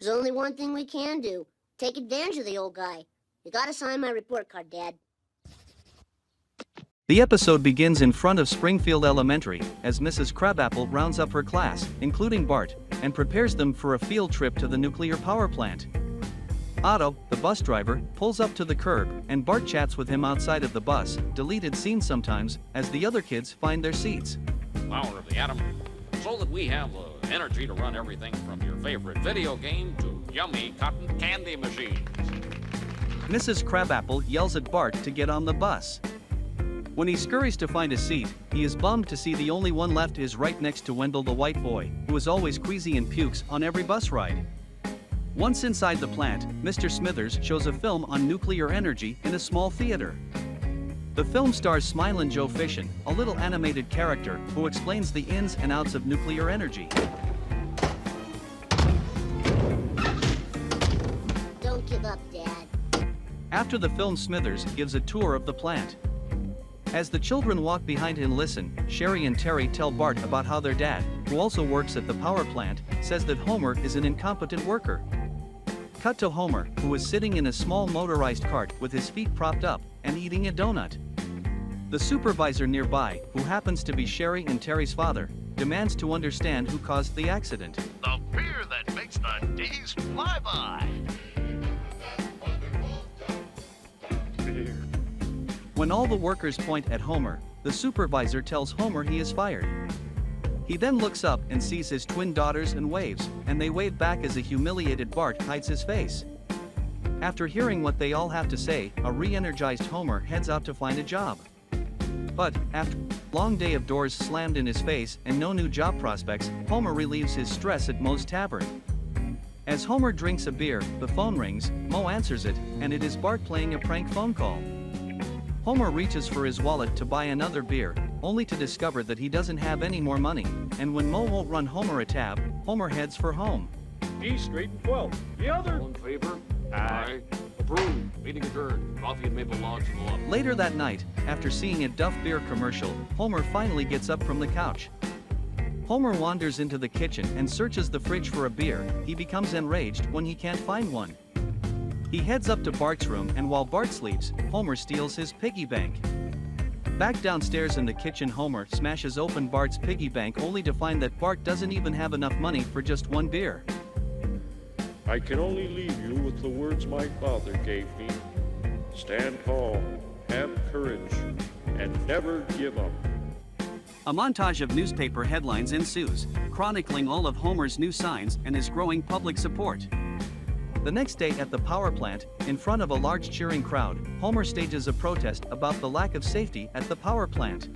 There's only one thing we can do. Take advantage of the old guy. You gotta sign my report card, Dad. The episode begins in front of Springfield Elementary, as Mrs. Crabapple rounds up her class, including Bart, and prepares them for a field trip to the nuclear power plant. Otto, the bus driver, pulls up to the curb, and Bart chats with him outside of the bus, deleted scene sometimes, as the other kids find their seats. Power of the atom, so that we have the energy to run everything from your favorite video game to yummy cotton candy machines. Mrs. Crabapple yells at Bart to get on the bus. When he scurries to find a seat, he is bummed to see the only one left is right next to Wendell the white boy, who is always queasy and pukes on every bus ride. Once inside the plant, Mr. Smithers shows a film on nuclear energy in a small theater. The film stars Smilin' Joe Fishin, a little animated character who explains the ins and outs of nuclear energy. Don't give up, Dad. After the film, Smithers gives a tour of the plant. As the children walk behind and listen, Sherry and Terry tell Bart about how their dad, who also works at the power plant, says that Homer is an incompetent worker. Cut to Homer, who is sitting in a small motorized cart with his feet propped up and eating a donut. The supervisor nearby, who happens to be Sherry and Terry's father, demands to understand who caused the accident. The beer that makes the days fly by. When all the workers point at Homer, the supervisor tells Homer he is fired. He then looks up and sees his twin daughters and waves, and they wave back as a humiliated Bart hides his face. After hearing what they all have to say, a re-energized Homer heads out to find a job. But, after a long day of doors slammed in his face and no new job prospects, Homer relieves his stress at Moe's Tavern. As Homer drinks a beer, the phone rings, Moe answers it, and it is Bart playing a prank phone call. Homer reaches for his wallet to buy another beer, only to discover that he doesn't have any more money, and when Moe won't run Homer a tab, Homer heads for home. D Street and 12. The other. All in favor? Aye. Approved. Meeting adjourned. Coffee and Maple Lodge in the lobby. Later that night, after seeing a Duff beer commercial, Homer finally gets up from the couch. Homer wanders into the kitchen and searches the fridge for a beer. He becomes enraged when he can't find one. He heads up to Bart's room, and while Bart sleeps, Homer steals his piggy bank. Back downstairs in the kitchen, Homer smashes open Bart's piggy bank only to find that Bart doesn't even have enough money for just one beer. I can only leave you with the words my father gave me. Stand tall, have courage, and never give up. A montage of newspaper headlines ensues, chronicling all of Homer's new signs and his growing public support. The next day at the power plant, in front of a large cheering crowd, Homer stages a protest about the lack of safety at the power plant.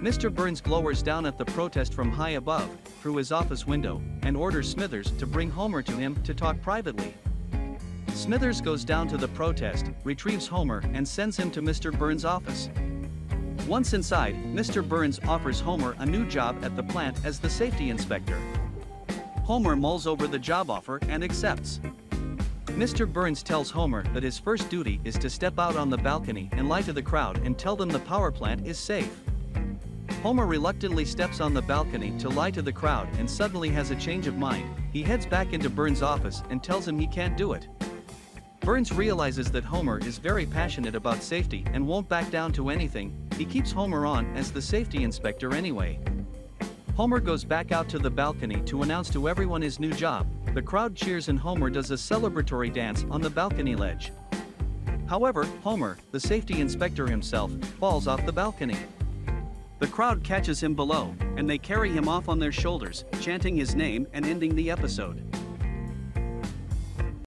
Mr. Burns glowers down at the protest from high above, through his office window, and orders Smithers to bring Homer to him to talk privately. Smithers goes down to the protest, retrieves Homer, and sends him to Mr. Burns' office. Once inside, Mr. Burns offers Homer a new job at the plant as the safety inspector. Homer mulls over the job offer and accepts. Mr. Burns tells Homer that his first duty is to step out on the balcony and lie to the crowd and tell them the power plant is safe. Homer reluctantly steps on the balcony to lie to the crowd and suddenly has a change of mind. He heads back into Burns' office and tells him he can't do it. Burns realizes that Homer is very passionate about safety and won't back down to anything. He keeps Homer on as the safety inspector anyway. Homer goes back out to the balcony to announce to everyone his new job. The crowd cheers and Homer does a celebratory dance on the balcony ledge. However, Homer, the safety inspector himself, falls off the balcony. The crowd catches him below, and they carry him off on their shoulders, chanting his name and ending the episode.